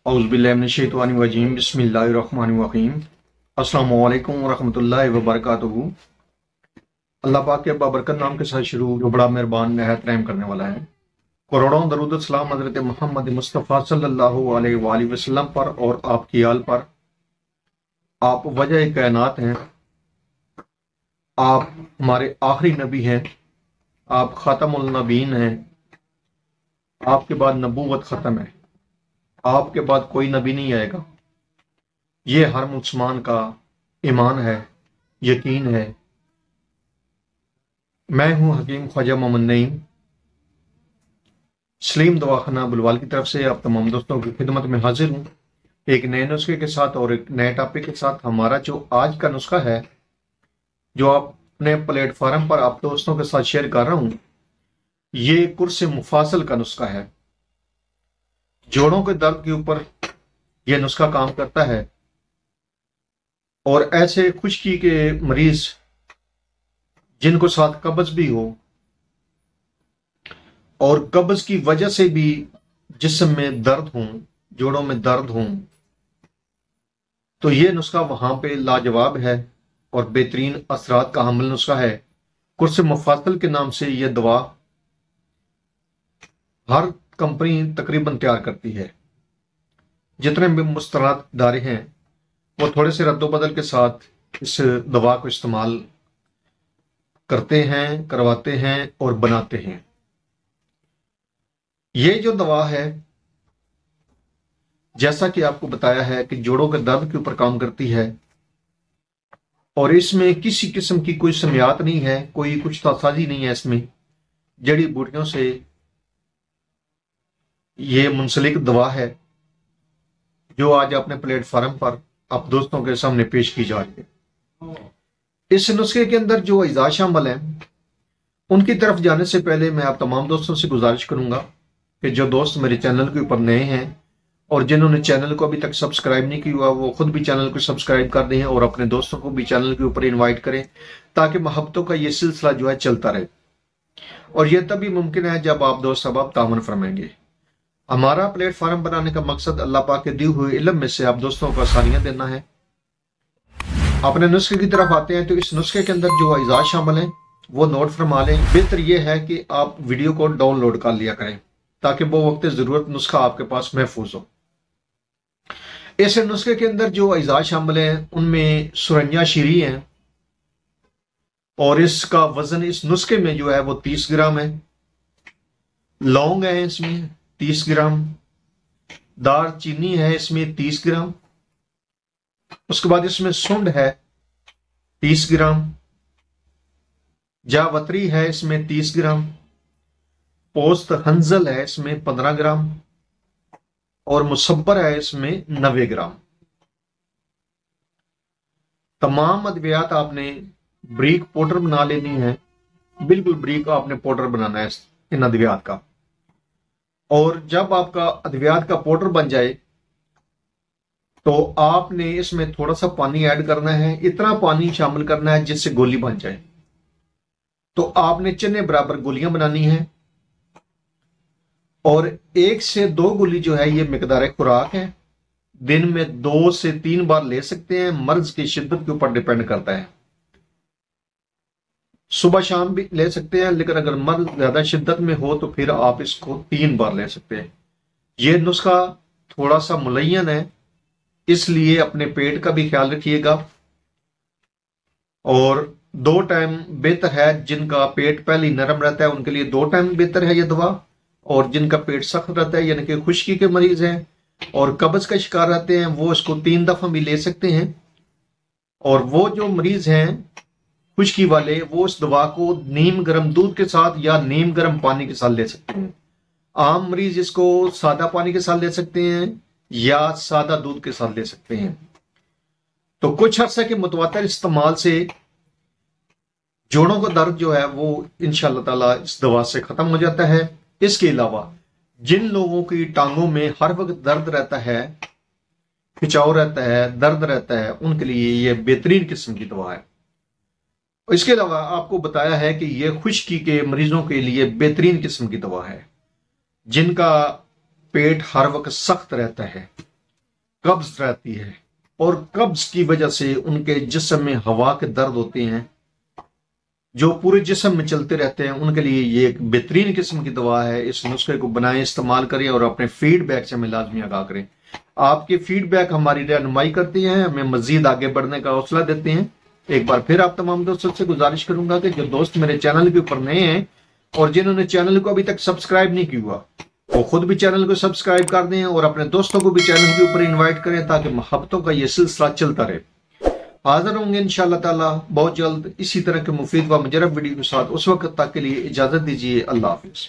औज़ुबिल्लाहिमिनश्शैतानिर्रजीम बिस्मिल्लाहिर्रहमानिर्रहीम। अस्सलामु अलैकुम वरहमतुल्लाहि वबरकातुहू। अल्लाह पाक के बाबरकत नाम के साथ शुरू, जो बड़ा मेहरबान निहायत रहम करने वाला है। करोड़ों दरूद सलाम हज़रत मोहम्मद मुस्तफ़ा सल्लल्लाहु अलैहि वसल्लम पर और आपकी आल पर। आप वजह कायनात हैं, आप हमारे आखिरी नबी हैं, आप ख़ातमुल नबीन हैं, आपके बाद नबूवत ख़त्म है, आपके बाद कोई नबी नहीं आएगा। ये हर मुसलमान का ईमान है, यकीन है। मैं हूं हकीम ख्वाजा मोहम्मद नईम, सलीम दवाखाना बुलवाल की तरफ से आप तमाम दोस्तों की खिदमत में हाजिर हूं, एक नए नुस्खे के साथ और एक नए टॉपिक के साथ। हमारा जो आज का नुस्खा है, जो आप अपने प्लेटफॉर्म पर आप दोस्तों के साथ शेयर कर रहा हूं, ये कुर्स मुफासल का नुस्खा है। जोड़ों के दर्द के ऊपर यह नुस्खा काम करता है और ऐसे खुश्की के मरीज जिनको साथ कब्ज भी हो और कब्ज की वजह से भी जिस्म में दर्द हो, जोड़ों में दर्द हो, तो यह नुस्खा वहां पे लाजवाब है और बेहतरीन असरात का हामिल नुस्खा है। कुर्स मुफासल के नाम से यह दवा हर कंपनी तकरीबन तैयार करती है। जितने भी मुस्तराद दारे हैं वो थोड़े से रद्दोबदल के साथ इस दवा को इस्तेमाल करते हैं, करवाते हैं और बनाते हैं। ये जो दवा है, जैसा कि आपको बताया है कि जोड़ों के दर्द के ऊपर काम करती है और इसमें किसी किस्म की कोई समियात नहीं है, कोई कुछ तासाजी नहीं है। इसमें जड़ी बूटियों से ये मुंसलिक दवा है जो आज अपने प्लेटफॉर्म पर आप दोस्तों के सामने पेश की जा रही है। इस नुस्खे के अंदर जो अज़ा शामिल हैं, उनकी तरफ जाने से पहले मैं आप तमाम दोस्तों से गुजारिश करूंगा कि जो दोस्त मेरे चैनल के ऊपर नए हैं और जिन्होंने चैनल को अभी तक सब्सक्राइब नहीं किया हुआ, वो खुद भी चैनल को सब्सक्राइब कर दें और अपने दोस्तों को भी चैनल के ऊपर इन्वाइट करें, ताकि मोहब्बतों का ये सिलसिला जो है चलता रहे। और यह तभी मुमकिन है जब आप दोस्त अब तावन फरमाएंगे। हमारा प्लेटफॉर्म बनाने का मकसद अल्लाह पाक के दिए हुए इल्म में से आप दोस्तों को आसानियां देना है। अपने नुस्खे की तरफ आते हैं, तो इस नुस्खे के अंदर जो अज़ा शामिल हैं वो नोट फरमा लें। बेहतर यह है कि आप वीडियो को डाउनलोड कर लिया करें ताकि वो वक्त जरूरत नुस्खा आपके पास महफूज हो। इस नुस्खे के अंदर जो अज़ा शामिल हैं उनमें सुरंजा शीरी है और इसका वजन इस नुस्खे में जो है वो 30 ग्राम है। लौंग है इसमें 30 ग्राम, दार चीनी है इसमें 30 ग्राम, उसके बाद इसमें सुंड है 30 ग्राम, जावत्री है इसमें 30 ग्राम, पोस्त हंजल है इसमें 15 ग्राम और मुसब्बर है इसमें 90 ग्राम। तमाम अद्वियात आपने ब्रीक पाउडर बना लेनी है, बिल्कुल ब्रीक आपने पाउडर बनाना है इन अद्वियात का। और जब आपका अद्वियात का पाउडर बन जाए तो आपने इसमें थोड़ा सा पानी ऐड करना है। इतना पानी शामिल करना है जिससे गोली बन जाए। तो आपने चने बराबर गोलियां बनानी है और 1 से 2 गोली जो है ये मिकदार खुराक है। दिन में 2 से 3 बार ले सकते हैं, मर्ज की शिद्दत के ऊपर डिपेंड करता है। सुबह शाम भी ले सकते हैं, लेकिन अगर मर्ज ज्यादा शिद्दत में हो तो फिर आप इसको 3 बार ले सकते हैं। यह नुस्खा थोड़ा सा मुलय्यन है, इसलिए अपने पेट का भी ख्याल रखिएगा। और 2 टाइम बेहतर है। जिनका पेट पहले ही नरम रहता है उनके लिए 2 टाइम बेहतर है यह दवा, और जिनका पेट सख्त रहता है यानी कि खुश्की के मरीज हैं और कब्ज का शिकार रहते हैं, वो इसको 3 दफा भी ले सकते हैं। और वो जो मरीज हैं खुश्की वाले, वो इस दवा को नीम गर्म दूध के साथ या नीम गर्म पानी के साथ ले सकते हैं। आम मरीज इसको सादा पानी के साथ ले सकते हैं या सादा दूध के साथ ले सकते हैं। तो कुछ अर्से के मुतवातिर इस्तेमाल से जोड़ों का दर्द जो है वो इंशाअल्लाह ताला इस दवा से खत्म हो जाता है। इसके अलावा जिन लोगों की टांगों में हर वक्त दर्द रहता है, खिंचाव रहता है, दर्द रहता है, उनके लिए यह बेहतरीन किस्म की दवा है। इसके अलावा आपको बताया है कि यह खुश्की के मरीजों के लिए बेहतरीन किस्म की दवा है। जिनका पेट हर वक्त सख्त रहता है, कब्ज रहती है और कब्ज की वजह से उनके जिस्म में हवा के दर्द होते हैं जो पूरे जिस्म में चलते रहते हैं, उनके लिए ये एक बेहतरीन किस्म की दवा है। इस नुस्खे को बनाएं, इस्तेमाल करें और अपने फीडबैक से हमें लाजमी आगाह करें। आपके फीडबैक हमारी रहनुमाई करती हैं, हमें मजीद आगे बढ़ने का हौसला देते हैं। एक बार फिर आप तमाम दोस्तों से गुजारिश करूंगा कि जो दोस्त मेरे चैनल के ऊपर नए हैं और जिन्होंने चैनल को अभी तक सब्सक्राइब नहीं किया हुआ, वो खुद भी चैनल को सब्सक्राइब कर दें और अपने दोस्तों को भी चैनल के ऊपर इनवाइट करें ताकि मोहब्बतों का ये सिलसिला चलता रहे। हाजिर होंगे इंशाअल्लाह ताला बहुत जल्द इसी तरह के मुफीद व मुजरब वीडियो के साथ। उस वक्त तक के लिए इजाजत दीजिए। अल्लाह हाफिज।